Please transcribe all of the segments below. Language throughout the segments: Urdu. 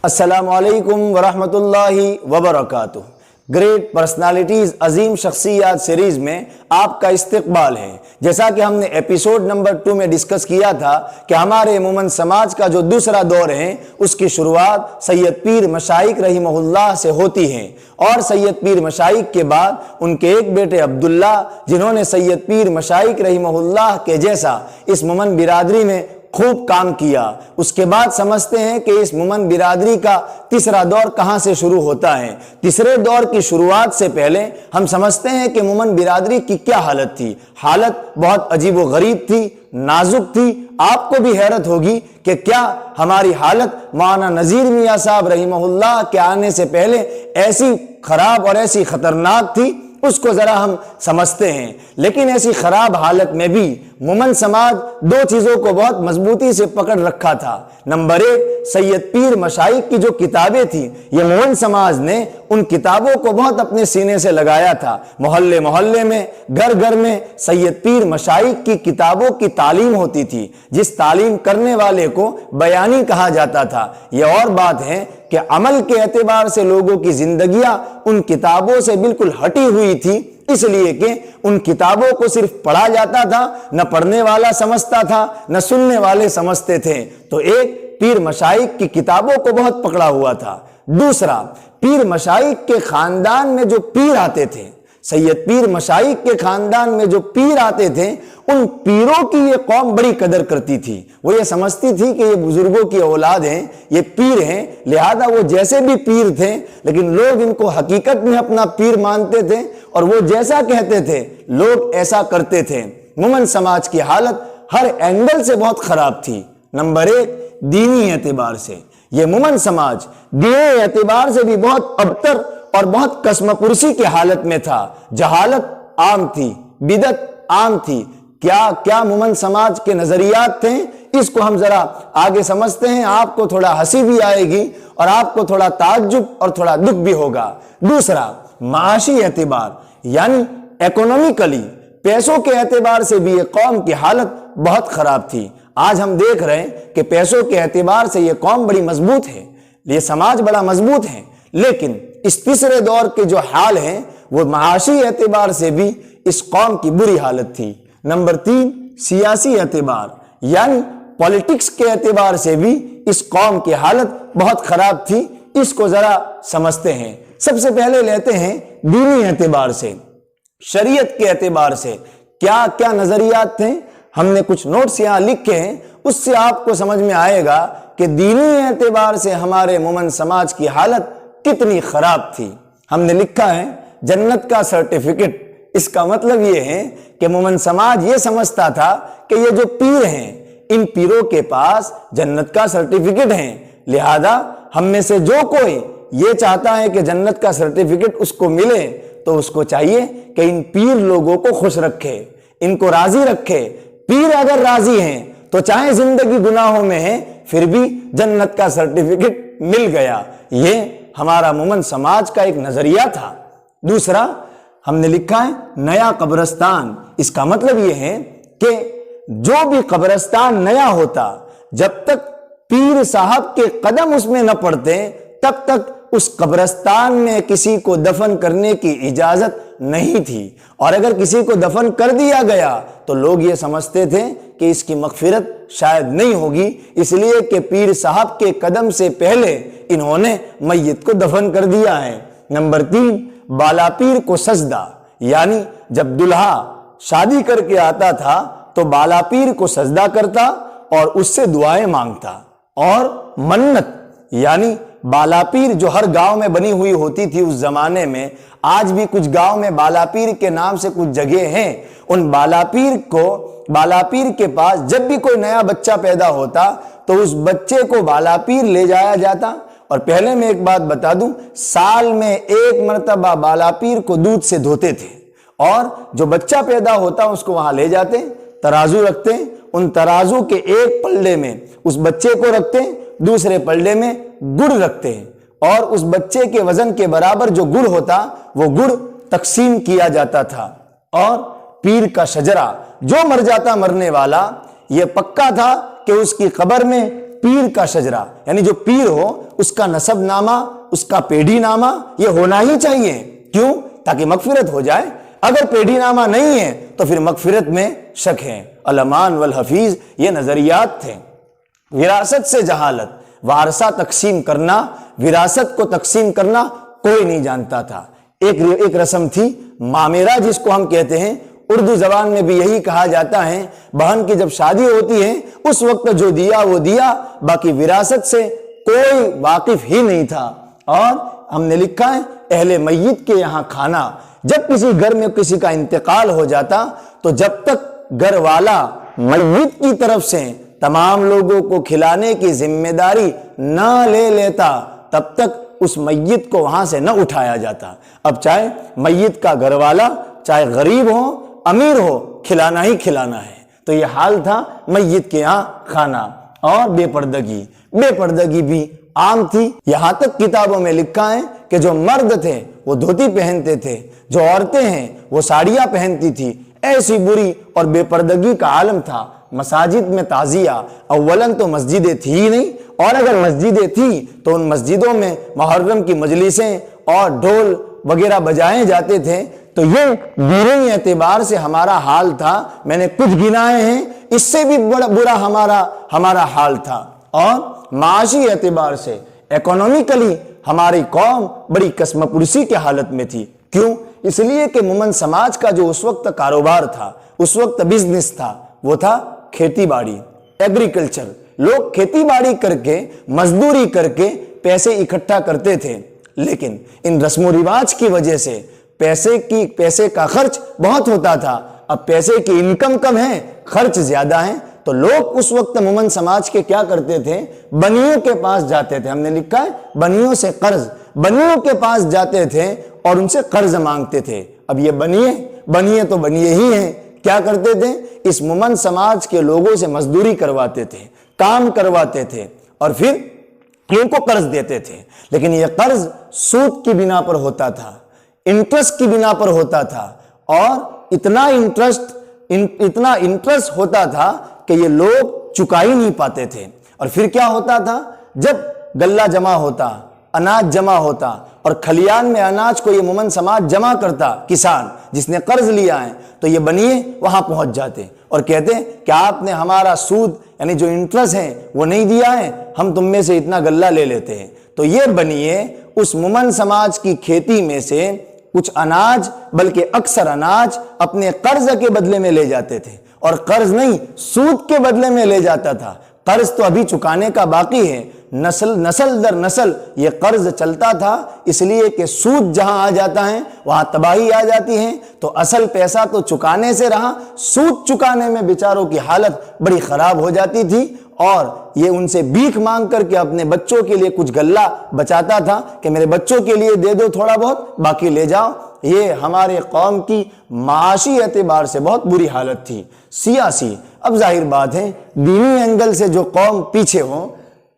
السلام علیکم ورحمۃ اللہ وبرکاتہ۔ گریٹ پرسنالٹیز عظیم شخصیات سیریز میں آپ کا استقبال ہے۔ جیسا کہ ہم نے ایپیسوڈ نمبر 2 میں ڈسکس کیا تھا کہ ہمارے مومن سماج کا جو دوسرا دور ہے اس کی شروعات سید پیر مشائخ رحمہ اللہ سے ہوتی ہے، اور سید پیر مشائخ کے بعد ان کے ایک بیٹے عبداللہ، جنہوں نے سید پیر مشائخ رحمہ اللہ کے جیسا اس مومن برادری میں خوب کام کیا۔ اس کے بعد سمجھتے ہیں کہ اس مومن برادری کا تیسرا دور کہاں سے شروع ہوتا ہے۔ تیسرے دور کی شروعات سے پہلے ہم سمجھتے ہیں کہ مومن برادری کی کیا حالت تھی۔ حالت بہت عجیب و غریب تھی، نازک تھی۔ آپ کو بھی حیرت ہوگی کہ کیا ہماری حالت مولانا نذیر میاں صاحب رحمہ اللہ کے آنے سے پہلے ایسی خراب اور ایسی خطرناک تھی؟ اس کو ذرا ہم سمجھتے ہیں۔ لیکن ایسی خراب حالت میں بھی مومن سماج دو چیزوں کو بہت مضبوطی سے پکڑ رکھا تھا۔ نمبر 1، سید پیر مشائخ کی جو کتابیں تھیں، یہ مومن سماج نے ان کتابوں کو بہت اپنے سینے سے لگایا تھا۔ محلے محلے میں، گھر گھر میں سید پیر مشائخ کی کتابوں کی تعلیم ہوتی تھی، جس تعلیم کرنے والے کو بیانی کہا جاتا تھا۔ یہ اور بات ہے کہ عمل کے اعتبار سے لوگوں کی زندگیاں ان کتابوں سے بالکل ہٹی ہوئی تھی، اس لیے کہ ان کتابوں کو صرف پڑھا جاتا تھا، نہ پڑھنے والا سمجھتا تھا نہ سننے والے سمجھتے تھے۔ تو ایک، پیر مشائخ کی کتابوں کو بہت پکڑا ہوا تھا۔ دوسرا، پیر مشائخ کے خاندان میں جو پیر آتے تھے، سید پیر مشائخ کے خاندان میں جو پیر آتے تھے، ان پیروں کی یہ قوم بڑی قدر کرتی تھی۔ وہ یہ سمجھتی تھی کہ یہ بزرگوں کی اولاد ہیں، یہ پیر ہیں، لہذا وہ جیسے بھی پیر تھے، لیکن لوگ ان کو حقیقت میں اپنا پیر مانتے تھے، اور وہ جیسا کہتے تھے لوگ ایسا کرتے تھے۔ مومن سماج کی حالت ہر اینگل سے بہت خراب تھی۔ نمبر 1، دینی اعتبار سے یہ مومن سماج دینی اعتبار سے بھی بہت ابتر اور بہت قسم پرسی کی حالت میں تھا۔ جہالت عام تھی، بدعت عام تھی۔ کیا مومن سماج کے نظریات تھے، اس کو ہم ذرا آگے سمجھتے ہیں۔ آپ کو تھوڑا ہنسی بھی آئے گی اور آپ کو تھوڑا تعجب اور تھوڑا دکھ بھی ہوگا۔ دوسرا، معاشی اعتبار یعنی اکنامکلی، پیسوں کے اعتبار سے بھی یہ قوم کی حالت بہت خراب تھی۔ آج ہم دیکھ رہے ہیں کہ پیسوں کے اعتبار سے یہ قوم بڑی مضبوط ہے، یہ سماج بڑا مضبوط ہے، لیکن اس تیسرے دور کے جو حال ہیں وہ معاشی اعتبار سے بھی اس قوم کی بری حالت تھی۔ نمبر 3، سیاسی اعتبار یعنی پولیٹکس کے اعتبار سے بھی اس قوم کی حالت بہت خراب تھی۔ اس کو ذرا سمجھتے ہیں۔ سب سے پہلے لیتے ہیں دینی اعتبار سے، شریعت کے اعتبار سے کیا کیا نظریات تھے۔ ہم نے کچھ نوٹس یہاں لکھے ہیں، اس سے آپ کو سمجھ میں آئے گا کہ دینی اعتبار سے ہمارے مومن سماج کی حالت کتنی خراب تھی۔ ہم نے لکھا ہے جنت کا سرٹیفکیٹ۔ اس کا مطلب یہ ہے کہ مومن سماج یہ سمجھتا تھا کہ یہ جو پیر ہیں، ان پیروں کے پاس جنت کا سرٹیفکیٹ ہے، لہذا ہم میں سے جو کوئی یہ چاہتا ہے کہ جنت کا سرٹیفکیٹ اس کو ملے تو اس کو چاہیے کہ ان پیر لوگوں کو خوش رکھے، ان کو راضی رکھے۔ پیر اگر راضی ہیں تو چاہے زندگی گناہوں میں ہے پھر بھی جنت کا سرٹیفکیٹ مل گیا۔ یہ ہمارا مومن سماج کا ایک نظریہ تھا۔ دوسرا، ہم نے لکھا ہے نیا قبرستان۔ اس کا مطلب یہ ہے کہ جو بھی قبرستان نیا ہوتا، جب تک پیر صاحب کے قدم اس میں نہ پڑتے تب تک اس قبرستان میں کسی کو دفن کرنے کی اجازت نہیں تھی، اور اگر کسی کو دفن کر دیا گیا تو لوگ یہ سمجھتے تھے کہ اس کی مغفرت شاید نہیں ہوگی، اس لیے کہ پیر صاحب کے قدم سے پہلے انہوں نے میت کو دفن کر دیا ہے۔ نمبر 3، بالا پیر کو سجدہ یعنی جب دلہا شادی کر کے آتا تھا تو بالا پیر کو سجدہ کرتا اور اس سے دعائیں مانگتا۔ اور منت یعنی بالا پیر جو ہر گاؤں میں بنی ہوئی ہوتی تھی اس زمانے میں، آج بھی کچھ گاؤں میں بالا پیر کے نام سے کچھ جگہ ہیں، ان بالا پیر کے پاس جب بھی کوئی نیا بچہ پیدا ہوتا تو اس بچے کو بالا پیر لے جایا جاتا۔ اور پہلے میں ایک بات بتا دوں، سال میں ایک مرتبہ بالا پیر کو دودھ سے دھوتے تھے، اور جو بچہ پیدا ہوتا اس کو وہاں لے جاتے، ترازو رکھتے، ان ترازو کے ایک پلڑے میں اس بچے کو رکھتے، دوسرے پلڑے میں گڑ رکھتے ہیں، اور اس بچے کے وزن کے برابر جو گڑ ہوتا وہ گڑ تقسیم کیا جاتا تھا۔ اور پیر کا شجرہ جو مر جاتا مرنے والا، یہ پکا تھا کہ اس کی قبر میں پیر کا شجرہ، یعنی جو پیر ہو اس کا نسب نامہ، اس کا پیڑھی نامہ یہ ہونا ہی چاہیے۔ کیوں؟ تاکہ مغفرت ہو جائے۔ اگر پیڑھی نامہ نہیں ہے تو پھر مغفرت میں شک ہے۔ الامان والحفیظ یہ نظریات تھے۔ وراثت سے جہالت، وارثہ تقسیم کرنا، وراثت کو تقسیم کرنا کوئی نہیں جانتا تھا۔ ایک رسم تھی معامرہ جس کو ہم کہتے ہیں، اردو زبان میں بھی یہی کہا جاتا ہے۔ بہن کی جب شادی ہوتی ہے اس وقت جو دیا وہ دیا، باقی وراثت سے کوئی واقف ہی نہیں تھا۔ اور ہم نے لکھا ہے اہل میت کے یہاں کھانا، جب کسی گھر میں کسی کا انتقال ہو جاتا تو جب تک گھر والا میت کی طرف سے تمام لوگوں کو کھلانے کی ذمہ داری نہ لے لیتا تب تک اس میت کو وہاں سے نہ اٹھایا جاتا۔ اب چاہے میت کا گھر والا چاہے غریب ہو امیر ہو، کھلانا ہی کھلانا ہے۔ تو یہ حال تھا میت کے یہاں کھانا۔ اور بے پردگی بھی عام تھی۔ یہاں تک کتابوں میں لکھا ہے کہ جو مرد تھے وہ دھوتی پہنتے تھے، جو عورتیں ہیں وہ ساڑیاں پہنتی تھی۔ ایسی بری اور بے پردگی کا عالم تھا۔ مساجد میں تعزیہ، اولاً تو مسجدیں تھی ہی نہیں، اور اگر مسجدیں تھیں تو ان مسجدوں میں محرم کی مجلسیں اور ڈھول وغیرہ بجائے جاتے تھے۔ تو یہ دینی اعتبار سے ہمارا حال تھا۔ میں نے کچھ گنائے ہیں، اس سے بھی برا ہمارا حال تھا۔ اور معاشی اعتبار سے اکنومیکلی ہماری قوم بڑی قسم پرسی کی حالت میں تھی۔ کیوں؟ اس لیے کہ مومن سماج کا جو اس وقت کاروبار تھا، اس وقت بزنس تھا، وہ تھا کھیتی باڑی، ایگریکلچر۔ لوگ کھیتی باڑی کر کے، مزدوری کر کے پیسے اکٹھا کرتے تھے، لیکن ان رسم و رواج کی وجہ سے پیسے کا خرچ بہت ہوتا تھا۔ اب پیسے کی انکم کم ہے، خرچ زیادہ ہیں، تو لوگ اس وقت مومن سماج کے کیا کرتے تھے؟ بنیوں کے پاس جاتے تھے۔ ہم نے لکھا ہے بنیوں سے قرض، بنیوں کے پاس جاتے تھے اور ان سے قرض مانگتے تھے۔ اب یہ بنیے تو بنیے ہی ہیں، کیا کرتے تھے؟ اس مومن سماج کے لوگوں سے مزدوری کرواتے تھے، کام کرواتے تھے، اور پھر ان کو قرض دیتے تھے۔ لیکن یہ قرض سود کی بنا پر ہوتا تھا، انٹرسٹ کی بنا پر ہوتا تھا، اور اتنا انٹرسٹ ہوتا تھا کہ یہ لوگ چکا ہی نہیں پاتے تھے۔ اور پھر کیا ہوتا تھا؟ جب غلہ جمع ہوتا، اناج جمع ہوتا، اور کھلیان میں اناج کو یہ مومن سماج جمع کرتا، کسان جس نے قرض لیا ہے، تو یہ بنیے وہاں پہنچ جاتے اور کہتے کہ آپ نے ہمارا سود یعنی جو انٹرسٹ ہے وہ نہیں دیا ہے، ہم تم میں سے اتنا غلہ لے لیتے ہیں۔ تو یہ بنیے اس مومن سماج کی کھیتی میں سے کچھ اناج، بلکہ اکثر اناج اپنے قرض کے بدلے میں لے جاتے تھے، اور قرض نہیں، سود کے بدلے میں لے جاتا تھا۔ قرض تو ابھی چکانے کا باقی ہے، نسل در نسل یہ قرض چلتا تھا، اس لیے کہ سود جہاں آ جاتا ہے وہاں تباہی آ جاتی ہے۔ تو اصل پیسہ تو چکانے سے رہا، سود چکانے میں بیچاروں کی حالت بڑی خراب ہو جاتی تھی، اور یہ ان سے بھیک مانگ کر کے اپنے بچوں کے لیے کچھ غلہ بچاتا تھا کہ میرے بچوں کے لیے دے دو تھوڑا بہت، باقی لے جاؤ۔ یہ ہمارے قوم کی معاشی اعتبار سے بہت بری حالت تھی۔ سیاسی، اب ظاہر بات ہے دینی اینگل سے جو قوم پیچھے ہو،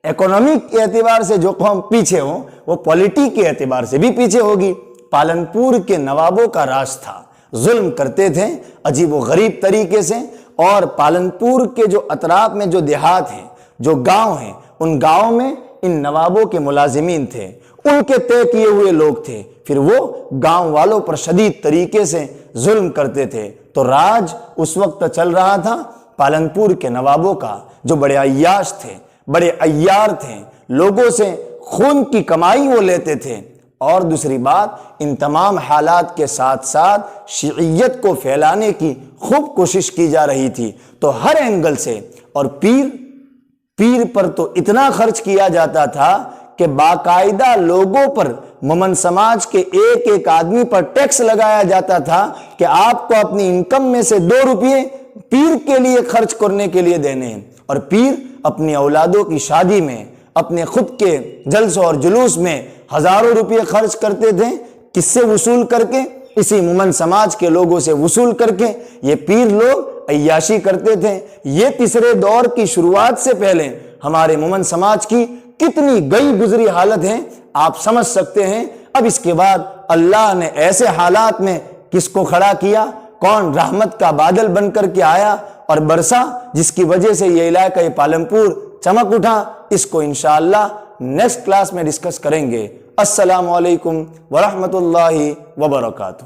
اکنامک کے اعتبار سے جو قوم پیچھے ہو، وہ پولیٹی کے اعتبار سے بھی پیچھے ہوگی۔ پالنپور کے نوابوں کا راج تھا، ظلم کرتے تھے عجیب و غریب طریقے سے، اور پالنپور کے جو اطراف میں جو دیہات ہیں، جو گاؤں ہیں، ان گاؤں میں ان نوابوں کے ملازمین تھے، ان کے طے کیے ہوئے لوگ تھے، پھر وہ گاؤں والوں پر شدید طریقے سے ظلم کرتے تھے۔ تو راج اس وقت چل رہا تھا پالنپور کے نوابوں کا، جو بڑے عیاش تھے، بڑے عیار تھے، لوگوں سے خون کی کمائی وہ لیتے تھے۔ اور دوسری بات، ان تمام حالات کے ساتھ ساتھ شیعیت کو پھیلانے کی خوب کوشش کی جا رہی تھی۔ تو ہر اینگل سے، اور پیر پر تو اتنا خرچ کیا جاتا تھا کہ باقاعدہ لوگوں پر، مومن سماج کے ایک ایک آدمی پر ٹیکس لگایا جاتا تھا کہ آپ کو اپنی انکم میں سے 2 روپے پیر کے لیے خرچ کرنے کے لیے دینے ہیں۔ اور پیر اپنی اولادوں کی شادی میں، اپنے خود کے جلسوں اور جلوس میں ہزاروں روپے خرچ کرتے تھے۔ کس سے وصول کر کے؟ اسی مومن سماج کے لوگوں سے وصول کر کے یہ پیر لوگ عیاشی کرتے تھے۔ یہ تیسرے دور کی شروعات سے پہلے ہمارے مومن سماج کی کتنی گئی گزری حالت ہے، آپ سمجھ سکتے ہیں۔ اب اس کے بعد اللہ نے ایسے حالات میں کس کو کھڑا کیا؟ کون رحمت کا بادل بن کر کے آیا اور برسا، جس کی وجہ سے یہ علاقہ پالنپور چمک اٹھا، اس کو انشاءاللہ نیکسٹ کلاس میں ڈسکس کریں گے۔ السلام علیکم ورحمۃ اللہ وبرکاتہ۔